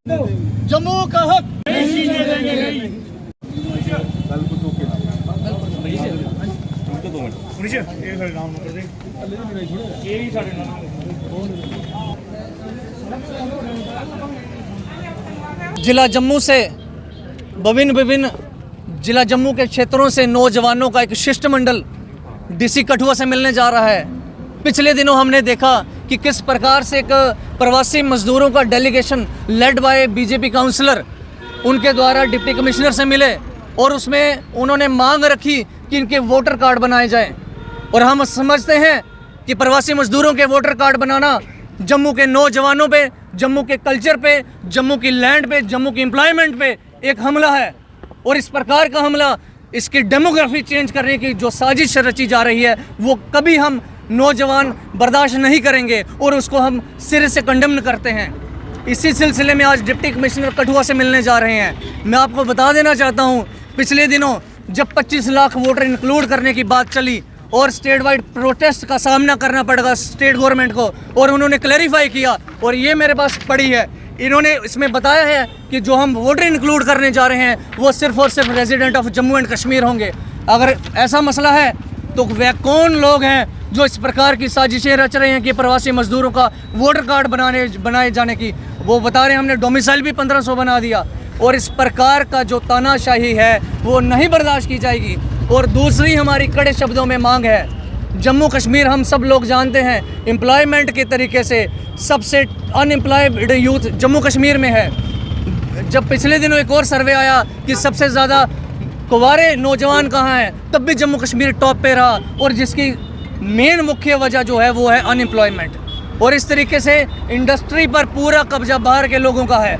जम्मू का हक नहीं छीनने देंगे। जिला जम्मू से विभिन्न जिला जम्मू के क्षेत्रों से नौजवानों का एक शिष्टमंडल डीसी कठुआ से मिलने जा रहा है। पिछले दिनों हमने देखा कि किस प्रकार से एक प्रवासी मजदूरों का delegation led by BJP councillor उनके द्वारा डिप्टी कमिश्नर से मिले और उसमें उन्होंने मांग रखी कि इनके वोटर कार्ड बनाए जाएं। और हम समझते हैं कि प्रवासी मजदूरों के वोटर कार्ड बनाना जम्मू के नौजवानों पे, जम्मू के कल्चर पे, जम्मू की लैंड पे, जम्मू की एम्प्लॉयमेंट पे एक हमला है। और इस प्रकार का हमला, इसकी डेमोग्राफी चेंज करने की जो साजिश रची जा रही है, वो कभी हम नौजवान बर्दाश्त नहीं करेंगे और उसको हम सिरे से कंडेम करते हैं। इसी सिलसिले में आज डिप्टी कमिश्नर कठुआ से मिलने जा रहे हैं। मैं आपको बता देना चाहता हूं, पिछले दिनों जब 25 लाख वोटर इंक्लूड करने की बात चली और स्टेट वाइड प्रोटेस्ट का सामना करना पड़ेगा स्टेट गवर्नमेंट को, और उन्होंने क्लैरिफाई किया और ये मेरे पास पड़ी है, इन्होंने इसमें बताया है कि जो हम वोटर इंक्लूड करने जा रहे हैं वो सिर्फ और सिर्फ resident of Jammu and Kashmir होंगे। अगर ऐसा मसला है तो वह कौन लोग हैं जो इस प्रकार की साजिशें रच रहे हैं कि प्रवासी मजदूरों का वोटर कार्ड बनाए जाने की? वो बता रहे हैं हमने डोमिसाइल भी 1500 बना दिया। और इस प्रकार का जो तानाशाही है वो नहीं बर्दाश्त की जाएगी। और दूसरी हमारी कड़े शब्दों में मांग है, जम्मू कश्मीर हम सब लोग जानते हैं एम्प्लॉयमेंट के तरीके से सबसे अनएम्प्लॉयड यूथ जम्मू कश्मीर में है। जब पिछले दिनों एक और सर्वे आया कि सबसे ज़्यादा कुंवारे नौजवान कहाँ हैं, तब भी जम्मू कश्मीर टॉप पे रहा, और जिसकी मेन मुख्य वजह जो है वो है अनएम्प्लॉयमेंट। और इस तरीके से इंडस्ट्री पर पूरा कब्जा बाहर के लोगों का है।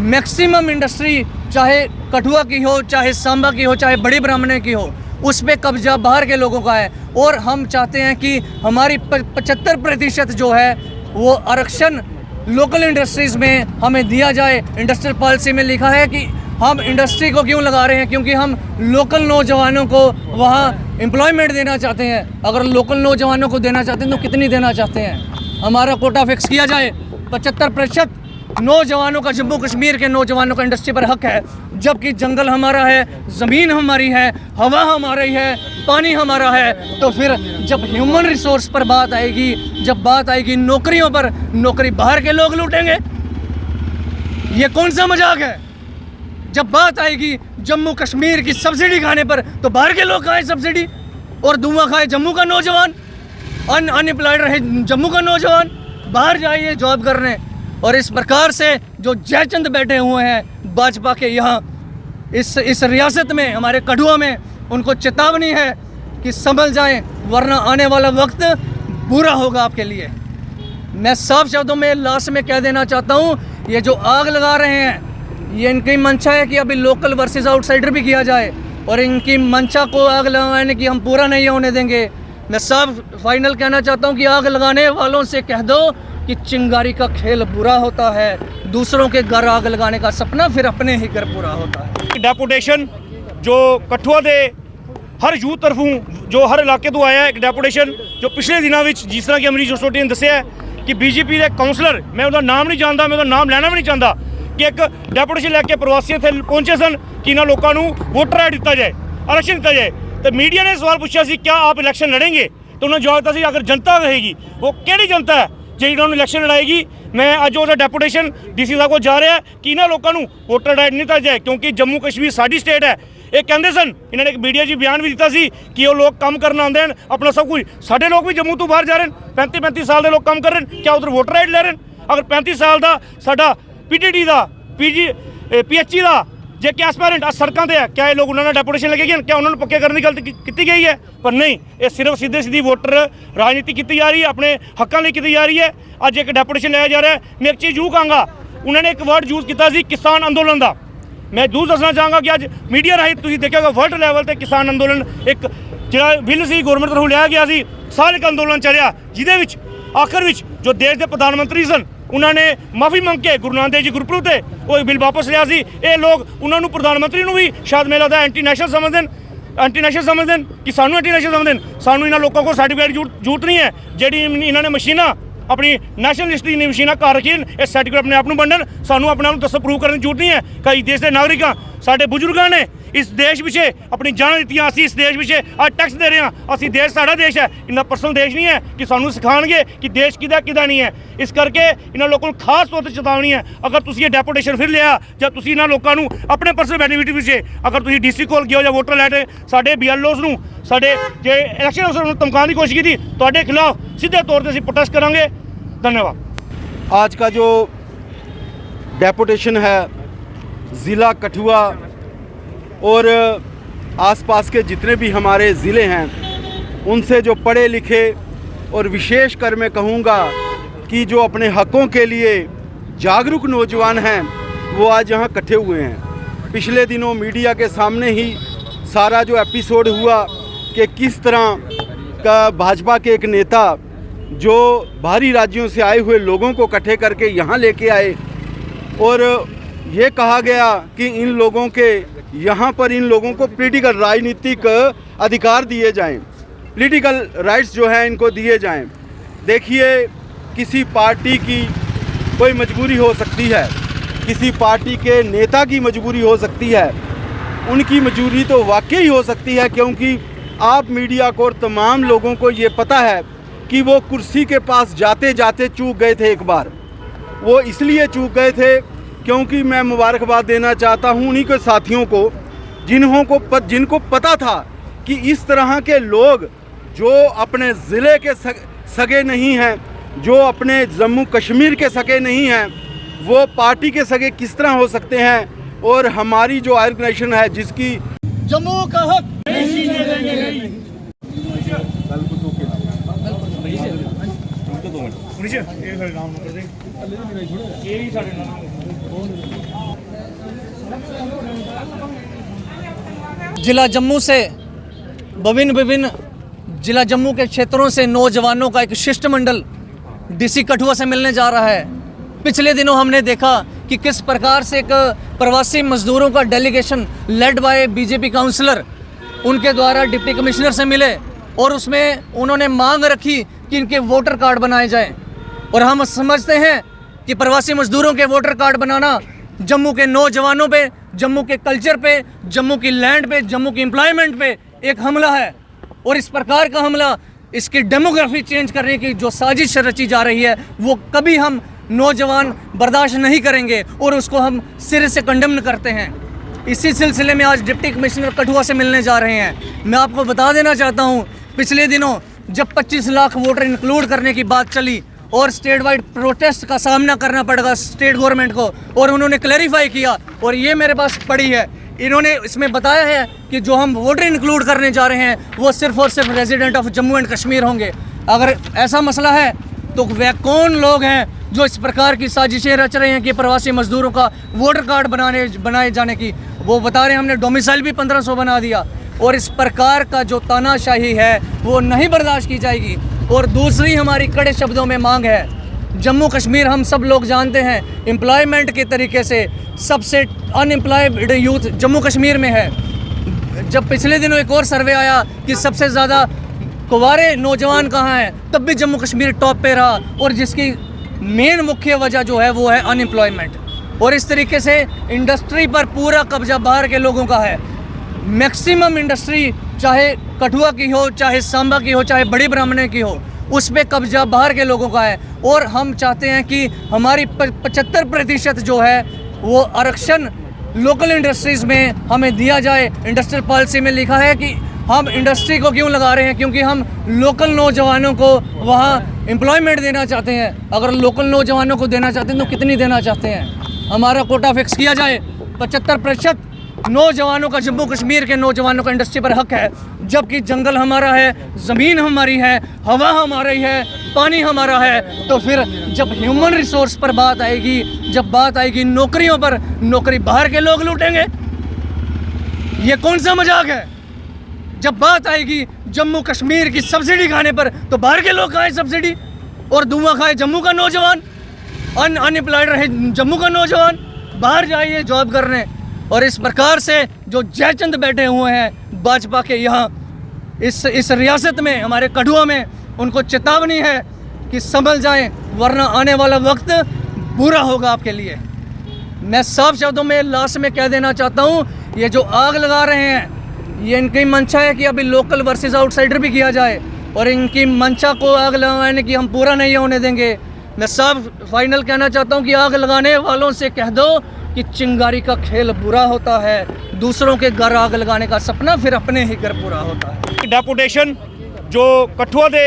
मैक्सिमम इंडस्ट्री चाहे कठुआ की हो, चाहे सांबा की हो, चाहे बड़ी ब्राह्मणे की हो, उस पर कब्जा बाहर के लोगों का है। और हम चाहते हैं कि हमारी 75% जो है वो आरक्षण लोकल इंडस्ट्रीज़ में हमें दिया जाए। इंडस्ट्रियल पॉलिसी में लिखा है कि हम इंडस्ट्री को क्यों लगा रहे हैं, क्योंकि हम लोकल नौजवानों को वहाँ एम्प्लॉयमेंट देना चाहते हैं। अगर लोकल नौजवानों को देना चाहते हैं तो कितनी देना चाहते हैं? हमारा कोटा फिक्स किया जाए। 75% नौजवानों का, जम्मू कश्मीर के नौजवानों का इंडस्ट्री पर हक है, जबकि जंगल हमारा है, ज़मीन हमारी है, हवा हमारी है, पानी हमारा है। तो फिर जब ह्यूमन रिसोर्स पर बात आएगी, जब बात आएगी नौकरियों पर, नौकरी बाहर के लोग लूटेंगे। ये कौन सा मजाक है? जब बात आएगी जम्मू कश्मीर की सब्सिडी खाने पर, तो बाहर के लोग खाएं सब्सिडी और धुआं खाए जम्मू का नौजवान, अनएम्प्लॉयड रहे जम्मू का नौजवान, बाहर जाइए जॉब करने। और इस प्रकार से जो जयचंद बैठे हुए हैं भाजपा के यहाँ इस रियासत में, हमारे कठुआ में, उनको चेतावनी है कि संभल जाएं, वरना आने वाला वक्त बुरा होगा आपके लिए। मैं साफ शब्दों में लास्ट में कह देना चाहता हूँ, ये जो आग लगा रहे हैं, ये इनकी मंशा है कि अभी लोकल वर्सेस आउटसाइडर भी किया जाए, और इनकी मंशा को आग लगाने की हम पूरा नहीं होने देंगे। मैं साफ फाइनल कहना चाहता हूँ कि आग लगाने वालों से कह दो कि चिंगारी का खेल बुरा होता है, दूसरों के घर आग लगाने का सपना फिर अपने ही घर पूरा होता है। डेपुटेशन जो कठुआ के हर यूथ तरफों जो हर इलाके तो आया है, एक डेपुटेशन जो पिछले दिनों में जिस तरह की अमरीश जसोटी ने दसिया कि बीजेपी के काउंसलर, मैं उसका नाम नहीं जानता, मैं उसका नाम लेना भी नहीं चाहता, कि एक डेपुटेशन लैके प्रवासी इत्थे पहुंचे सन कि इन्होंने लोगों को वोटर राइट दिता जाए, आरक्षण दिता जाए। तो मीडिया ने सवाल पूछा सी क्या आप इलैक्शन लड़ेंगे, तो उन्होंने जवाब दिया अगर जनता रहेगी, वो केड़ी जनता है जी इन्होंने इलैक्शन लड़ाएगी। मैं अज वो डेपुटेशन डीसी साहब को जा रहा है कि इन्होंने लोगों को वोटर राइट नहीं दिता जाए, क्योंकि जम्मू कश्मीर साडी स्टेट है। ये कहते सन, इन्होंने एक मीडिया जी बयान भी दिता सी कि वो लोग काम करना आते हैं अपना सब कुछ। साढ़े लोग भी जम्मू तो बाहर जा रहे हैं, 35-35 साल के लोग काम कर रहे हैं, क्या उधर वोटर राइट ले रहे हैं? अगर 35 साल का साडा PTD का PHE का जे क्या एस्पायरेंट आज सड़कों पर है, क्या ये लोग उन्होंने डेपुटेशन लगे, क्या उन्होंने पक्के करने की गलती की गई है? पर नहीं, ये सिर्फ सीधे सीधी वोटर राजनीति की जा रही है, अपने हकों लिए की जा रही है। अज एक डेपुटेशन लाया जा रहा है। मैं एक चीज़ यूँ कहूँगा, उन्होंने एक वर्ड यूज़ किया किसान अंदोलन का। मैं दूर दसना चाहूँगा कि अज मीडिया राही तुसीं देखिया होगा वर्ल्ड लैवल पर किसान अंदोलन एक जिहड़ा बिल सी गौरमेंट तरफों लिया गया सी, सारे का अंदोलन चलिया, जिहदे विच आखिर विच जो देश के प्रधानमंत्री सन उन्होंने माफ़ी मंग के गुरु नानक देव जी गुरपुरब ते वो बिल वापस लिया सी। ये लोग उन्होंने प्रधानमंत्री को भी शायद मेरा लगता एंटी नेशनल समझते हैं, एंटी नेशनल समझते हैं कि सानू एंटी नेशनल समझते हैं। सानू इन्होंने लोगों को सर्टिफिकेट जरूरत नहीं है, जी इन्होंने मशीना अपनी नैशनलिस्ट दी मशीनां घर रखी इस सर्टिफिकेट अपने आप बनन सानू अपने आप दसो प्रूव करने की जरूरत नहीं है। कई देश के नागरिक साडे बुजुर्गों ने इस देश पिछे अपनी जान दी, असीं इस देश पिछे आज टैक्स दे रहे हैं। असीं देश साडा देश है, इन्ना पर्सनल देश नहीं है कि सानू सिखाएंगे कि देश किदा किदा नहीं है। इस करके इन्हां लोगों को खास तौर पर चेतावनी है, अगर तुसीं ये डेपुटेशन फिर लिया ਜਾਂ ਤੁਸੀਂ ਇਹਨਾਂ ਲੋਕਾਂ ਨੂੰ ਆਪਣੇ ਪਰਸਨਲ ਬੈਨੀਫਿਟ ਪਿੱਛੇ ਅਗਰ ਤੁਸੀਂ ਡੀਸੀ ਕੋਲ ਗਏ ਹੋ ਜਾਂ ਵੋਟਰ ਲੈਟ ਸਾਡੇ BLOs ਨੂੰ ਸਾਡੇ ਜੇ ਇਲੈਕਸ਼ਨ ਅਫਸਰ ਨੂੰ ਧਮਕਾਉਣ ਦੀ ਕੋਸ਼ਿਸ਼ ਕੀਤੀ ਤੁਹਾਡੇ ਖਿਲਾਫ ਸਿੱਧੇ ਤੌਰ ਤੇ ਅਸੀਂ ਪ੍ਰੋਟੈਸਟ ਕਰਾਂਗੇ। धन्यवाद। आज का जो डेपुटेशन है ज़िला कठुआ और आसपास के जितने भी हमारे ज़िले हैं उनसे जो पढ़े लिखे और विशेष कर मैं कहूँगा कि जो अपने हकों के लिए जागरूक नौजवान हैं वो आज यहाँ इकट्ठे हुए हैं। पिछले दिनों मीडिया के सामने ही सारा जो एपिसोड हुआ कि किस तरह का भाजपा के एक नेता जो बाहरी राज्यों से आए हुए लोगों को इकट्ठे करके यहाँ लेके आए और ये कहा गया कि इन लोगों के यहाँ पर इन लोगों को पॉलिटिकल राजनीतिक अधिकार दिए जाएं, पॉलिटिकल राइट्स जो हैं इनको दिए जाएं। देखिए किसी पार्टी की कोई मजबूरी हो सकती है, किसी पार्टी के नेता की मजबूरी हो सकती है, उनकी मजबूरी तो वाकई हो सकती है क्योंकि आप मीडिया को और तमाम लोगों को ये पता है कि वो कुर्सी के पास जाते जाते चूक गए थे। एक बार वो इसलिए चूक गए थे क्योंकि मैं मुबारकबाद देना चाहता हूँ उन्हीं के साथियों को जिनको पता था कि इस तरह के लोग जो अपने ज़िले के सगे नहीं हैं, जो अपने जम्मू कश्मीर के सगे नहीं हैं, वो पार्टी के सगे किस तरह हो सकते हैं। और हमारी जो ऑर्गेनाइजेशन है जिसकी जम्मू का हक नहीं देंगे नहीं। जिला जम्मू से विभिन्न जिला जम्मू के क्षेत्रों से नौजवानों का एक शिष्टमंडल डीसी कठुआ से मिलने जा रहा है। पिछले दिनों हमने देखा कि किस प्रकार से एक प्रवासी मजदूरों का delegation led by BJP councillor उनके द्वारा डिप्टी कमिश्नर से मिले और उसमें उन्होंने मांग रखी कि इनके वोटर कार्ड बनाए जाएं। और हम समझते हैं कि प्रवासी मजदूरों के वोटर कार्ड बनाना जम्मू के नौजवानों पे, जम्मू के कल्चर पे, जम्मू की लैंड पे, जम्मू की एम्प्लॉयमेंट पे एक हमला है। और इस प्रकार का हमला, इसकी डेमोग्राफी चेंज करने की जो साजिश रची जा रही है वो कभी हम नौजवान बर्दाश्त नहीं करेंगे और उसको हम सिरे से कंडेम करते हैं। इसी सिलसिले में आज डिप्टी कमिश्नर कठुआ से मिलने जा रहे हैं। मैं आपको बता देना चाहता हूं, पिछले दिनों जब 25 लाख वोटर इंक्लूड करने की बात चली और स्टेट वाइड प्रोटेस्ट का सामना करना पड़ेगा स्टेट गवर्नमेंट को, और उन्होंने क्लैरिफाई किया और ये मेरे पास पड़ी है, इन्होंने इसमें बताया है कि जो हम वोटर इंक्लूड करने जा रहे हैं वो सिर्फ और सिर्फ resident of Jammu and Kashmir होंगे। अगर ऐसा मसला है तो वह कौन लोग हैं जो इस प्रकार की साजिशें रच रहे हैं कि प्रवासी मजदूरों का वोटर कार्ड बनाए जाने की? वो बता रहे हैं हमने डोमिसाइल भी 1500 बना दिया। और इस प्रकार का जो तानाशाही है वो नहीं बर्दाश्त की जाएगी। और दूसरी हमारी कड़े शब्दों में मांग है, जम्मू कश्मीर हम सब लोग जानते हैं एम्प्लॉयमेंट के तरीके से सबसे अनएम्प्लॉयड यूथ जम्मू कश्मीर में है। जब पिछले दिनों एक और सर्वे आया कि सबसे ज़्यादा कुंवारे नौजवान कहाँ हैं, तब भी जम्मू कश्मीर टॉप पे रहा, और जिसकी मेन मुख्य वजह जो है वो है अनएम्प्लॉयमेंट। और इस तरीके से इंडस्ट्री पर पूरा कब्जा बाहर के लोगों का है। मैक्सिमम इंडस्ट्री चाहे कठुआ की हो, चाहे सांबा की हो, चाहे बड़ी ब्राह्मणे की हो, उस पर कब्जा बाहर के लोगों का है। और हम चाहते हैं कि हमारी 75% जो है वो आरक्षण लोकल इंडस्ट्रीज़ में हमें दिया जाए। इंडस्ट्रियल पॉलिसी में लिखा है कि हम इंडस्ट्री को क्यों लगा रहे हैं, क्योंकि हम लोकल नौजवानों को वहाँ एम्प्लॉयमेंट देना चाहते हैं। अगर लोकल नौजवानों को देना चाहते हैं तो कितनी देना चाहते हैं? हमारा कोटा फिक्स किया जाए। 75% नौजवानों का, जम्मू कश्मीर के नौजवानों का इंडस्ट्री पर हक है, जबकि जंगल हमारा है, ज़मीन हमारी है, हवा हमारी है, पानी हमारा है। तो फिर जब ह्यूमन रिसोर्स पर बात आएगी, जब बात आएगी नौकरियों पर, नौकरी बाहर के लोग लूटेंगे। ये कौन सा मजाक है? जब बात आएगी जम्मू कश्मीर की सब्सिडी खाने पर तो बाहर के लोग खाएं सब्सिडी और धुआं खाए जम्मू का नौजवान, अनएम्प्लॉयड रहे जम्मू का नौजवान, बाहर जाइए जॉब करने। और इस प्रकार से जो जयचंद बैठे हुए हैं भाजपा के यहाँ इस रियासत में, हमारे कठुआ में, उनको चेतावनी है कि संभल जाएं, वरना आने वाला वक्त बुरा होगा आपके लिए। मैं साफ शब्दों में लास्ट में कह देना चाहता हूँ, ये जो आग लगा रहे हैं, ये इनकी मंशा है कि अभी लोकल वर्सेस आउटसाइडर भी किया जाए, और इनकी मंशा को आग लगाने की हम पूरा नहीं होने देंगे। मैं साफ फाइनल कहना चाहता हूँ कि आग लगाने वालों से कह दो कि चिंगारी का खेल बुरा होता है, दूसरों के घर आग लगाने का सपना फिर अपने ही घर पूरा होता है। ਡੈਪੂਟੇਸ਼ਨ ਜੋ ਕਠੂਆ ਦੇ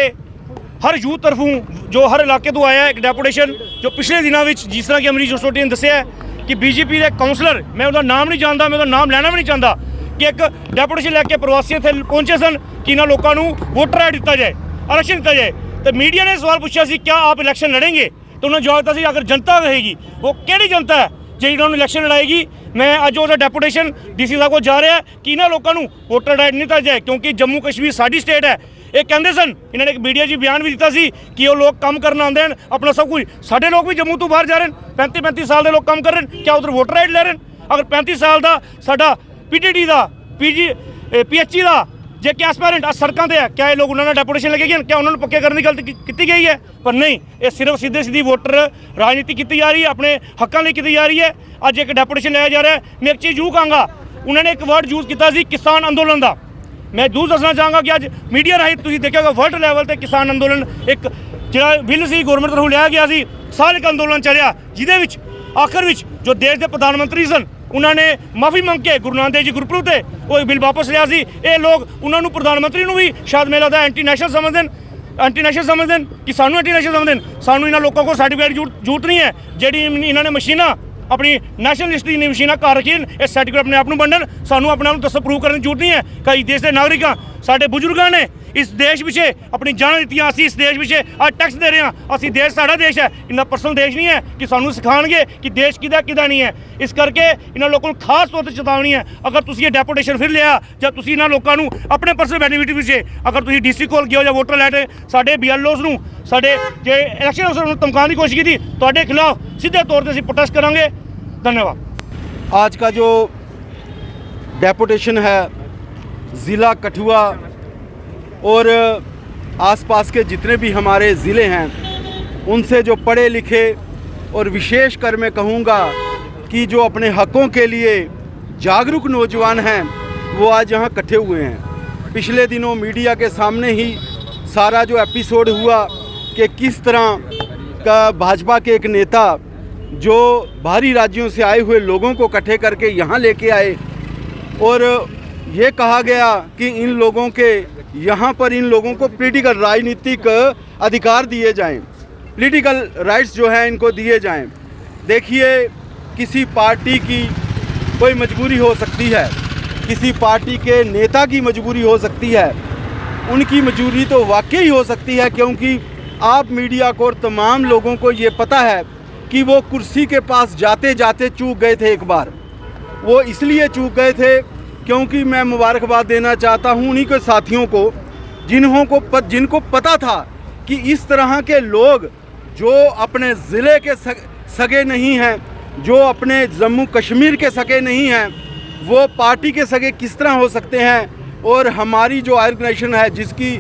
ਹਰ ਯੂਥ ਤਰਫੋਂ ਜੋ ਹਰ ਇਲਾਕੇ ਤੋਂ ਆਇਆ ਇੱਕ ਡੈਪੂਟੇਸ਼ਨ ਜੋ ਪਿਛਲੇ ਦਿਨਾਂ ਵਿੱਚ ਜਿਸ ਤਰ੍ਹਾਂ ਕਿ ਅਮਰੀਸ਼ ਜੋਸੋਟੀ ਨੇ ਦੱਸਿਆ ਕਿ ਬੀਜੇਪੀ ਦੇ ਕਾਉਂਸਲਰ, ਮੈਂ ਉਹਦਾ ਨਾਮ ਨਹੀਂ ਜਾਣਦਾ, ਮੈਂ ਉਹਦਾ ਨਾਮ ਲੈਣਾ ਵੀ ਨਹੀਂ ਚਾਹੁੰਦਾ, ਕਿ ਇੱਕ ਡੈਪੂਟੇਸ਼ਨ ਲੈ ਕੇ ਪ੍ਰਵਾਸੀ ਇੱਥੇ ਪਹੁੰਚੇ ਸਨ ਕਿ ਇਹਨਾਂ ਲੋਕਾਂ ਨੂੰ ਵੋਟਰ ਆਈਡੀ ਦਿੱਤਾ ਜਾਏ, ਆਰਕਸ਼ਣ ਦਿੱਤਾ ਜਾਏ। ਤੇ ਮੀਡੀਆ ਨੇ ਸਵਾਲ ਪੁੱਛਿਆ ਸੀ ਕਿਆ ਆਪ ਇਲੈਕਸ਼ਨ ਲੜेंगे, तो उन्होंने जवाब दिया अगर जनता रहेगी, वो केड़ी जनता है ਜਿਹੜੀ ਉਹਨਾਂ ਨੂੰ ਇਲੈਕਸ਼ਨ ਲੜਾਏਗੀ। ਮੈਂ ਅੱਜ ਉਹਦਾ ਡੈਪੂਟੇਸ਼ਨ ਡੀਸੀ ਸਾਹਿਬ ਕੋਲ ਜਾ ਰਿਹਾ ਕਿ ਇਹਨਾਂ ਲੋਕਾਂ ਨੂੰ ਵੋਟਰ ਆਈਡੀ ਨਹੀਂ ਦਿੱਤਾ ਜਾਏ, ਕਿਉਂਕਿ ਜੰਮੂ ਕਸ਼ਮੀਰ ਸਾਡੀ ਸਟੇਟ ਹੈ। ਇਹ ਕਹਿੰਦੇ ਸਨ, ਇਹਨਾਂ ਨੇ ਇੱਕ ਮੀਡੀਆ 'ਚ ਬਿਆਨ ਵੀ ਦਿੱਤਾ ਸੀ ਕਿ ਉਹ ਲੋਕ ਕੰਮ ਕਰਨ ਆਉਂਦੇ ਹਨ ਆਪਣਾ ਸਭ ਕੁਝ। ਸਾਡੇ ਲੋਕ ਵੀ ਜੰਮੂ ਤੋਂ ਬਾਹਰ ਜਾ ਰਹੇ ਨੇ, 35 ਸਾਲ ਦੇ ਲੋਕ ਕੰਮ ਕਰ ਰਹੇ ਨੇ, ਕਿਆ ਉਧਰ ਵੋਟਰ ਆਈਡੀ ਲੈ ਰਹੇ ਨੇ? ਅਗਰ 35 ਸਾਲ ਦਾ ਸਾਡਾ ਪੀਟੀਡੀ ਦਾ PHE ਦਾ ਜੇ ਕਿ ਐਸਪੈਰੈਂਟ ਆ ਸੜਕਾਂ ਤੇ ਹੈ, ਕਿਆ ਇਹ ਲੋਕ ਉਹਨਾਂ ਨਾਲ ਡੈਪੂਟੇਸ਼ਨ ਲੱਗੇਗੀ? ਕਿਆ ਉਹਨਾਂ ਨੂੰ ਪੱਕੇ ਕਰਨ ਦੀ ਗੱਲ ਕੀਤੀ ਗਈ ਹੈ? ਪਰ ਨਹੀਂ, ਇਹ ਸਿਰਫ ਸਿੱਧੀ ਵੋਟਰ ਰਾਜਨੀਤੀ ਕੀਤੀ ਜਾ ਰਹੀ ਹੈ, ਆਪਣੇ ਹੱਕਾਂ ਲਈ ਕੀਤੀ ਜਾ ਰਹੀ ਹੈ। ਅੱਜ ਇੱਕ ਡੈਪੂਟੇਸ਼ਨ ਲਿਆ ਜਾ ਰਿਹਾ ਹੈ। ਮੈਂ ਇੱਕ ਚੀਜ਼ ਜ਼ਰੂਰ ਕਹਾਂਗਾ, ਉਹਨਾਂ ਨੇ ਇੱਕ ਵਰਡ ਯੂਜ਼ ਕੀਤਾ ਸੀ ਕਿਸਾਨ ਅੰਦੋਲਨ ਦਾ। ਮੈਂ ਜ਼ਰੂਰ ਦੱਸਣਾ ਚਾਹਾਂਗਾ ਕਿ ਅੱਜ ਮੀਡੀਆ ਰਾਹੀਂ ਤੁਸੀਂ ਦੇਖਿਆ ਹੋਗਾ ਵਰਲਡ ਲੈਵਲ ਤੇ ਕਿਸਾਨ ਅੰਦੋਲਨ ਇੱਕ ਜਿਹੜਾ ਬਿੱਲ ਸੀ ਗੌਰਮੈਂਟ ਤਰਫੋਂ ਲਿਆ ਗਿਆ ਸੀ, ਸਾਲ ਇੱਕ ਅੰਦੋਲਨ ਚੱਲਿਆ, ਜਿਹਦੇ ਵਿੱਚ ਆਖਰ ਵਿੱਚ ਜੋ ਦੇਸ਼ ਦੇ ਪ੍ਰਧਾਨ ਮੰਤਰੀ ਸਨ ਉਹਨਾਂ ਨੇ ਮਾਫੀ ਮੰਗ ਕੇ ਗੁਰੂ ਨਾਨਕ ਦੇਵ ਜੀ ਗੁਰਪੁਰਬ ਤੇ ਉਹ ਬਿੱਲ ਵਾਪਸ ਲਿਆ ਸੀ। ਇਹ ਲੋਕ ਉਹਨਾਂ ਨੂੰ ਪ੍ਰਧਾਨ ਮੰਤਰੀ ਨੂੰ ਵੀ ਸ਼ਾਇਦ ਮੈਨੂੰ ਲੱਗਦਾ ਐਂਟੀ ਨੈਸ਼ਨਲ ਸਮਝਦੇ ਨੇ ਕਿ ਸਾਨੂੰ ਐਂਟੀ ਨੈਸ਼ਨਲ ਸਮਝਦੇ ਨੇ। ਸਾਨੂੰ ਇਹਨਾਂ ਲੋਕਾਂ ਕੋਲ ਸਰਟੀਫਿਕੇਟ ਜ਼ਰੂਰਤ ਨਹੀਂ ਹੈ, ਜਿਹੜੀ ਇਹਨਾਂ ਨੇ ਮਸ਼ੀਨਾਂ ਆਪਣੀ ਨੈਸ਼ਨਲਿਸਟ ਦੀ ਮਸ਼ੀਨਾਂ ਘਰ ਰੱਖੀਆਂ, ਇਹ ਸਰਟੀਫਿਕੇਟ ਆਪਣੇ ਆਪ ਨੂੰ ਵੰਡਣ। ਸਾਨੂੰ ਆਪਣੇ ਆਪ ਨੂੰ ਦੱਸੋ ਪ੍ਰੂਵ ਕਰਨ ਦੀ ਜ਼ਰੂਰਤ ਨਹੀਂ ਹੈ। ਕਈ ਦੇਸ਼ ਦੇ ਨਾਗਰਿਕਾਂ ਸਾਡੇ ਬਜ਼ੁਰਗਾਂ ਨੇ ਇਸ ਦੇਸ਼ ਪਿੱਛੇ ਆਪਣੀ ਜਾਨਾਂ ਦਿੱਤੀਆਂ, ਅਸੀਂ ਇਸ ਦੇਸ਼ ਪਿੱਛੇ ਅੱਜ ਟੈਕਸ ਦੇ ਰਹੇ ਹਾਂ। ਅਸੀਂ ਦੇਸ਼ ਸਾਡਾ ਦੇਸ਼ ਹੈ, ਇਹਨਾਂ ਪਰਸਨਲ ਦੇਸ਼ ਨਹੀਂ ਹੈ ਕਿ ਸਾਨੂੰ ਸਿਖਾਉਣਗੇ ਕਿ ਦੇਸ਼ ਕਿਹਦਾ ਨਹੀਂ ਹੈ। ਇਸ ਕਰਕੇ ਇਹਨਾਂ ਲੋਕਾਂ ਨੂੰ ਖਾਸ ਤੌਰ ਤੇ ਚੇਤਾਵਨੀ ਹੈ, ਅਗਰ ਤੁਸੀਂ ਇਹ ਡੈਪੂਟੇਸ਼ਨ ਫਿਰ ਲਿਆ ਜਾਂ ਤੁਸੀਂ ਇਹਨਾਂ ਲੋਕਾਂ ਨੂੰ ਆਪਣੇ ਪਰਸਨਲ ਬੈਨੀਫਿਟ ਪਿੱਛੇ ਅਗਰ ਤੁਸੀਂ ਡੀਸੀ ਕੋਲ ਗਏ ਹੋ ਜਾਂ ਵੋਟਰ ਲੈਟ ਸਾਡੇ BLOs ਨੂੰ ਸਾਡੇ ਜੇ ਇਲੈਕਸ਼ਨ ਅਫਸਰ ਨੂੰ ਧਮਕਾਉਣ ਦੀ ਕੋਸ਼ਿਸ਼ ਕੀਤੀ, ਤੁਹਾਡੇ ਖਿਲਾਫ ਸਿੱਧੇ ਤੌਰ ਤੇ ਅਸੀਂ ਪ੍ਰੋਟੈਸਟ ਕਰਾਂਗੇ। धन्यवाद। आज का जो डेपुटेशन है ज़िला कठुआ और आसपास के जितने भी हमारे ज़िले हैं उनसे जो पढ़े लिखे और विशेष कर मैं कहूँगा कि जो अपने हक़ों के लिए जागरूक नौजवान हैं वो आज यहाँ इकट्ठे हुए हैं। पिछले दिनों मीडिया के सामने ही सारा जो एपिसोड हुआ कि किस तरह का भाजपा के एक नेता जो बाहरी राज्यों से आए हुए लोगों को इकट्ठे करके यहाँ लेके आए और ये कहा गया कि इन लोगों के यहाँ पर इन लोगों को पॉलिटिकल राजनीतिक अधिकार दिए जाएं, पॉलिटिकल राइट्स जो हैं इनको दिए जाएं। देखिए, किसी पार्टी की कोई मजबूरी हो सकती है, किसी पार्टी के नेता की मजबूरी हो सकती है, उनकी मजबूरी तो वाकई हो सकती है, क्योंकि आप मीडिया को और तमाम लोगों को ये पता है कि वो कुर्सी के पास जाते जाते चूक गए थे। एक बार वो इसलिए चूक गए थे क्योंकि मैं मुबारकबाद देना चाहता हूँ उन्हीं के साथियों को जिनको पता था कि इस तरह के लोग जो अपने ज़िले के सगे नहीं हैं, जो अपने जम्मू कश्मीर के सगे नहीं हैं, वो पार्टी के सगे किस तरह हो सकते हैं। और हमारी जो ऑर्गेनाइजेशन है जिसकी